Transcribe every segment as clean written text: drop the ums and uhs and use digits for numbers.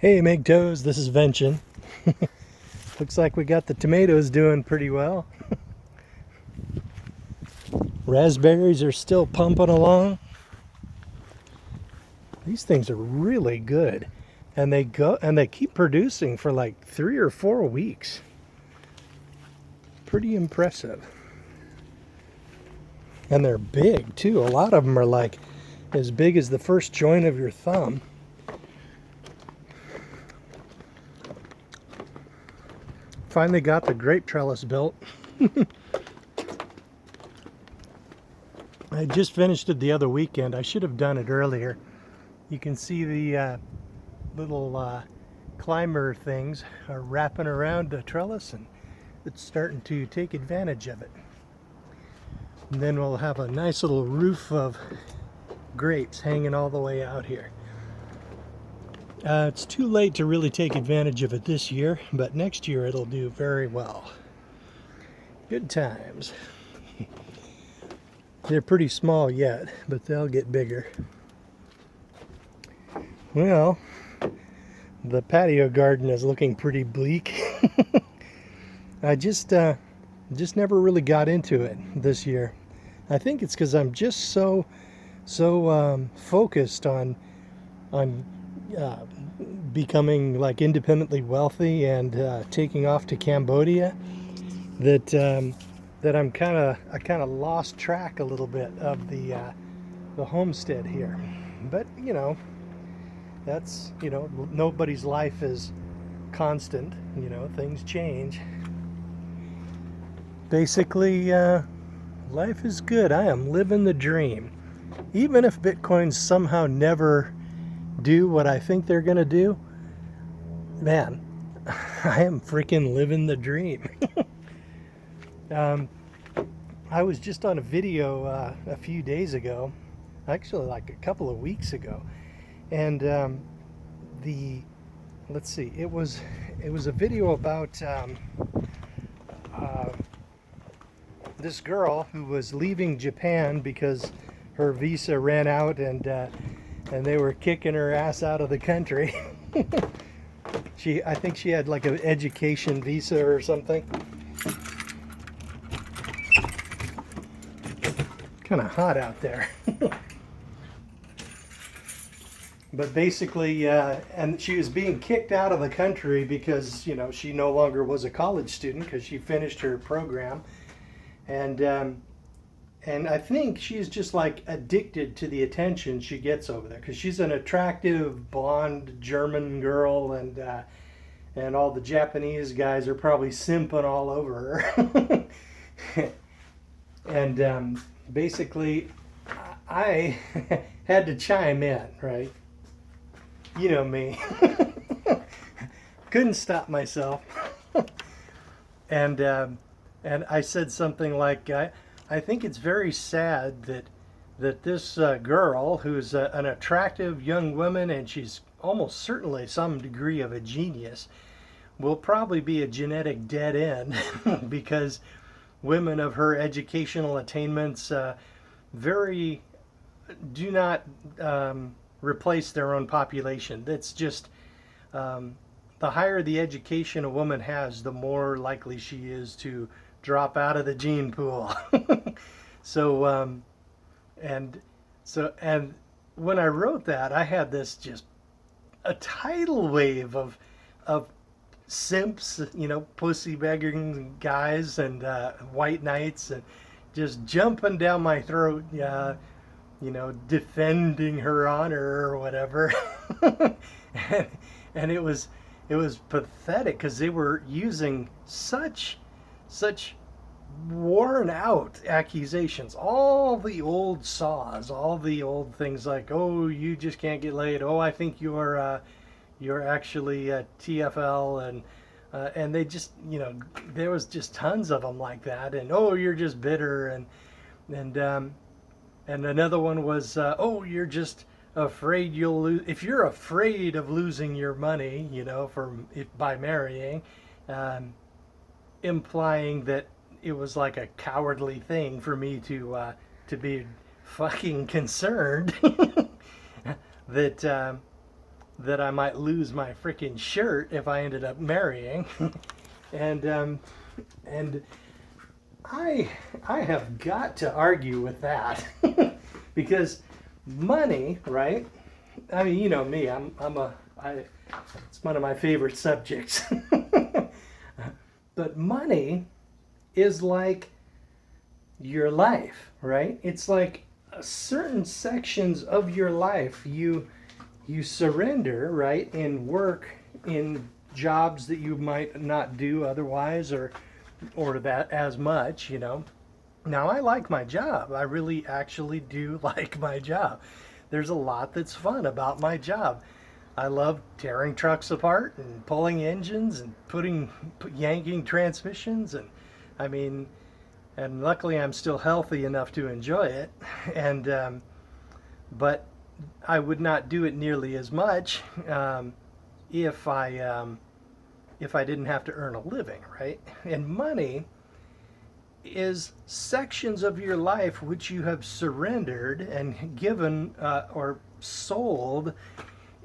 Hey MGTOWs, this is Vention. Looks like we got the tomatoes doing pretty well. Raspberries are still pumping along. These things are really good. And they keep producing for like 3 or 4 weeks. Pretty impressive. And they're big too. A lot of them are like as big as the first joint of your thumb. Finally got the grape trellis built. I just finished it the other weekend. I should have done it earlier. You can see the little climber things are wrapping around the trellis, and it's starting to take advantage of it. And then we'll have a nice little roof of grapes hanging all the way out here. It's too late to really take advantage of it this year, but next year it'll do very well. Good times. They're pretty small yet, but they'll get bigger. Well, the patio garden is looking pretty bleak. I just never really got into it this year. I think it's because I'm just so focused on becoming like independently wealthy and taking off to Cambodia that I kind of lost track a little bit of the homestead here. But you know, that's, you know, nobody's life is constant. You know, things change. Basically, life is good. I am living the dream. Even if Bitcoins somehow never do what I think they're gonna do, man, I am freaking living the dream. I was just on a video a few days ago, actually like a couple of weeks ago, and let's see, it was a video about this girl who was leaving Japan because her visa ran out, and they were kicking her ass out of the country. I think she had like an education visa or something. Kind of hot out there. But basically, and she was being kicked out of the country because, you know, she no longer was a college student because she finished her program. And I think she's just like addicted to the attention she gets over there because she's an attractive blonde German girl, and all the Japanese guys are probably simping all over her. And basically, I had to chime in, right? You know me. Couldn't stop myself. And I said something like, I think it's very sad that this girl, who's an attractive young woman, and she's almost certainly some degree of a genius, will probably be a genetic dead end because women of her educational attainments do not replace their own population. That's just the higher the education a woman has, the more likely she is to drop out of the gene pool. So when I wrote that, I had this just a tidal wave of simps, you know, pussy begging guys and white knights, and just jumping down my throat, you know, defending her honor or whatever. and it was pathetic because they were using such worn out accusations, all the old saws, all the old things like, oh, you just can't get laid, oh, I think you're actually a TFL, and they just, you know, there was just tons of them like that, and oh, you're just bitter, and another one was, oh, you're just afraid you'll lose. If you're afraid of losing your money, you know, by marrying, implying that it was like a cowardly thing for me to be fucking concerned that that I might lose my freaking shirt if I ended up marrying. and and I have got to argue with that because money, right? I mean, you know me. It's one of my favorite subjects. But money is like your life, right? It's like certain sections of your life you surrender, right? In work, in jobs that you might not do otherwise, or that as much, you know. Now I like my job. I really actually do like my job. There's a lot that's fun about my job. I love tearing trucks apart and pulling engines and yanking transmissions, and I mean, and luckily I'm still healthy enough to enjoy it. And but I would not do it nearly as much if I didn't have to earn a living, right? And money is sections of your life which you have surrendered and given or sold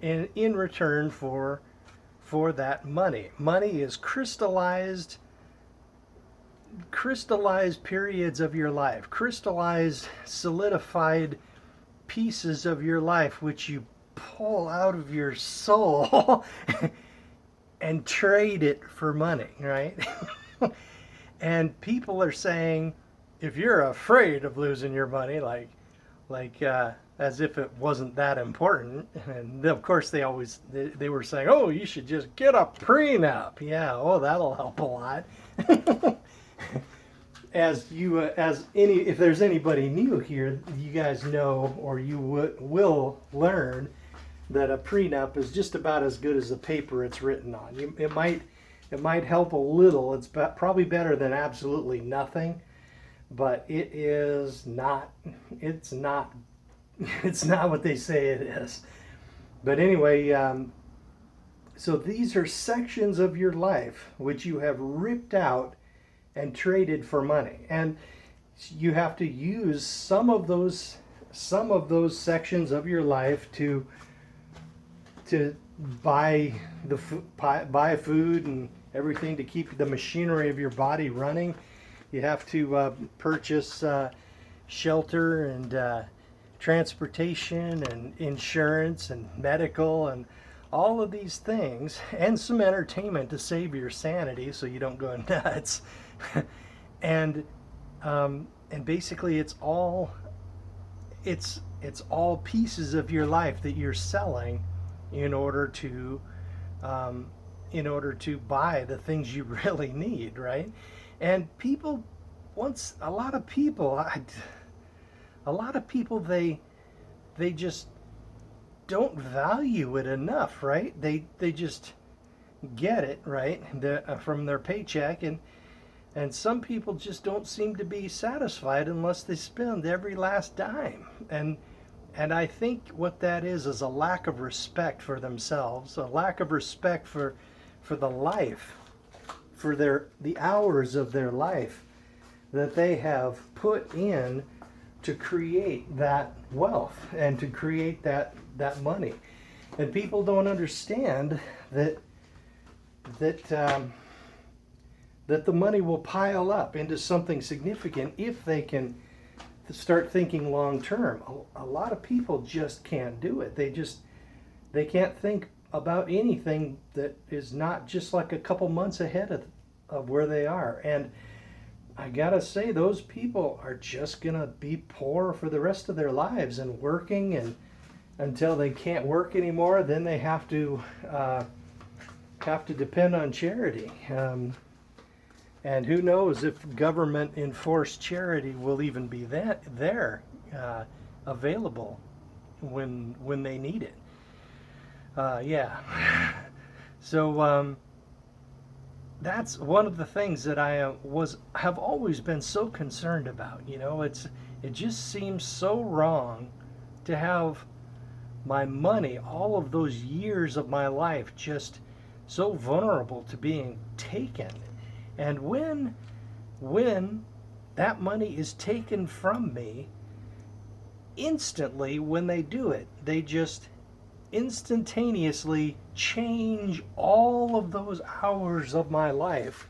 in return for that money. Money is crystallized periods of your life, crystallized, solidified pieces of your life which you pull out of your soul and trade it for money, right? And people are saying, if you're afraid of losing your money, like as if it wasn't that important. And of course they were saying, oh, you should just get a prenup. Yeah, oh, that'll help a lot. If there's anybody new here, you guys know, or you will learn, that a prenup is just about as good as the paper it's written on. It might help a little. It's probably better than absolutely nothing, but it is not. It's not. It's not what they say it is. But anyway, so these are sections of your life which you have ripped out and traded for money, and you have to use some of those sections of your life to buy food and everything to keep the machinery of your body running. You have to purchase shelter and transportation and insurance and medical and all of these things, and some entertainment to save your sanity so you don't go nuts. and basically it's all pieces of your life that you're selling in order to buy the things you really need, right? And a lot of people they just don't value it enough, right? They just get it, right, from their paycheck, and some people just don't seem to be satisfied unless they spend every last dime. And I think what that is a lack of respect for themselves, a lack of respect for the life, for the hours of their life that they have put in to create that wealth and to create that money. And people don't understand that the money will pile up into something significant if they can start thinking long term. A lot of people just can't do it. They can't think about anything that is not just like a couple months ahead of where they are. And I gotta say, those people are just gonna be poor for the rest of their lives and working, and until they can't work anymore, then they have to depend on charity. And who knows if government enforced charity will even be there available when they need it. Yeah. So that's one of the things that I have always been so concerned about. You know, it just seems so wrong to have my money, all of those years of my life, just so vulnerable to being taken. And when that money is taken from me, instantly when they do it, they just instantaneously change all of those hours of my life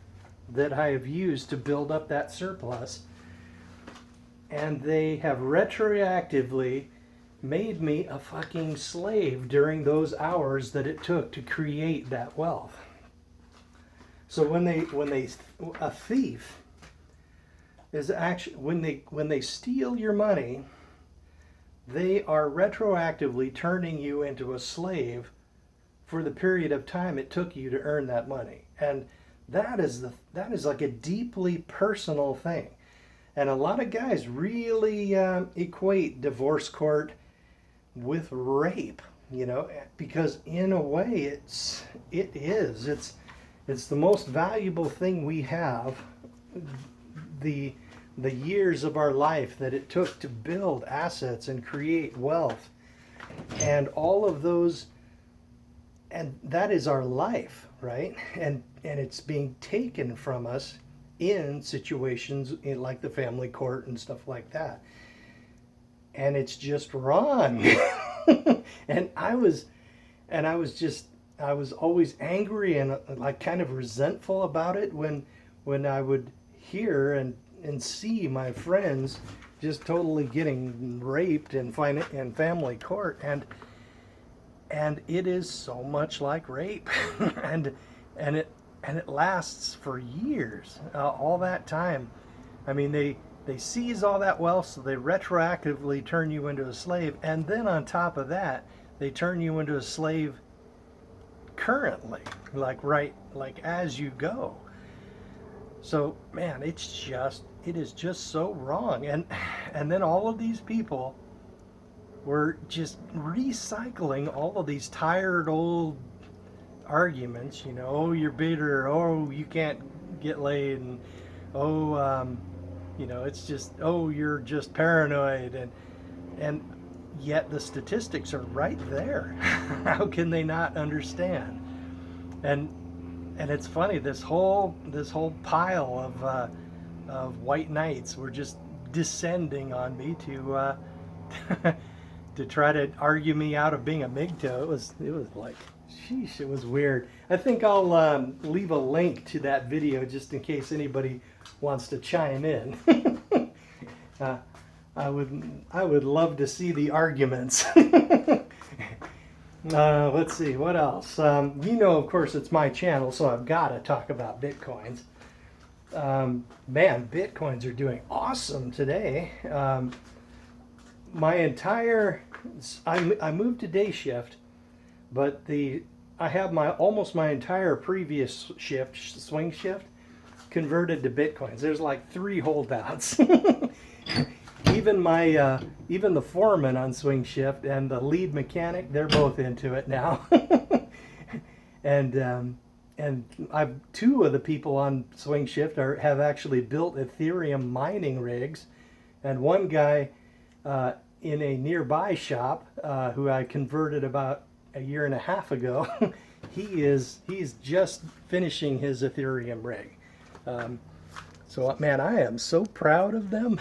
that I have used to build up that surplus, and they have retroactively made me a fucking slave during those hours that it took to create that wealth. So when a thief is actually, when they steal your money, they are retroactively turning you into a slave for the period of time it took you to earn that money. And that is like a deeply personal thing. And a lot of guys really equate divorce court with rape, you know, because in a way it is. It's the most valuable thing we have. The years of our life that it took to build assets and create wealth, and all of those, and that is our life, right? And it's being taken from us in situations like the family court and stuff like that. And it's just wrong. and I was always angry and like kind of resentful about it when I would hear and see my friends just totally getting raped in family court, and it is so much like rape. and it lasts for years, all that time. I mean, they seize all that wealth, so they retroactively turn you into a slave, and then on top of that, they turn you into a slave currently, like as you go. So man, it is just so wrong. And then all of these people were just recycling all of these tired old arguments, you know, oh, you're bitter, oh, you can't get laid, and oh, you know, it's just, oh, you're just paranoid, and yet the statistics are right there. How can they not understand? And it's funny, this whole pile of white knights were just descending on me to to try to argue me out of being a MGTOW. It was like, sheesh, it was weird. I think I'll leave a link to that video just in case anybody wants to chime in. I would love to see the arguments. Let's see, what else? You know, of course, it's my channel, so I've got to talk about Bitcoins. Man, Bitcoins are doing awesome today. I moved to day shift, but I have almost my entire previous shift, swing shift, converted to Bitcoins. There's like 3 holdouts. Even the foreman on swing shift and the lead mechanic, they're both into it now. and I've 2 of the people on swing shift have actually built Ethereum mining rigs, and one guy in a nearby shop who I converted about a year and a half ago, he's just finishing his Ethereum rig. So man, I am so proud of them.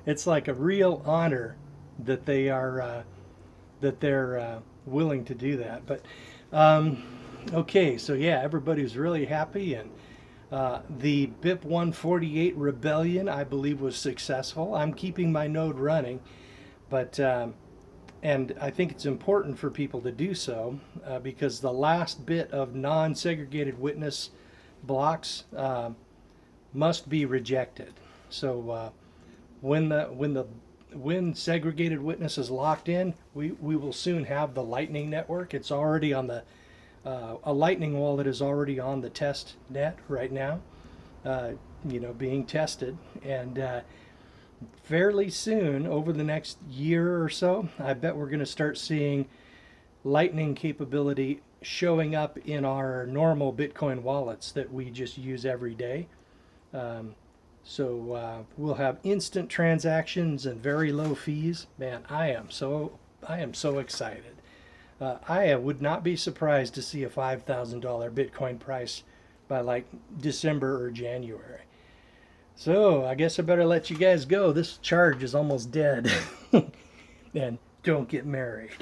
It's like a real honor that they're willing to do that. But okay, so yeah, everybody's really happy, and the BIP 148 rebellion, I believe, was successful. I'm keeping my node running, but and I think it's important for people to do so because the last bit of non-segregated witness blocks must be rejected. So when segregated witness is locked in, we will soon have the Lightning Network. It's already on the a Lightning wallet is already on the test net right now, you know, being tested, and fairly soon, over the next year or so, I bet we're going to start seeing Lightning capability showing up in our normal Bitcoin wallets that we just use every day. So we'll have instant transactions and very low fees. Man, I am so excited. I would not be surprised to see a $5,000 Bitcoin price by like December or January. So I guess I better let you guys go. This charge is almost dead. And don't get married.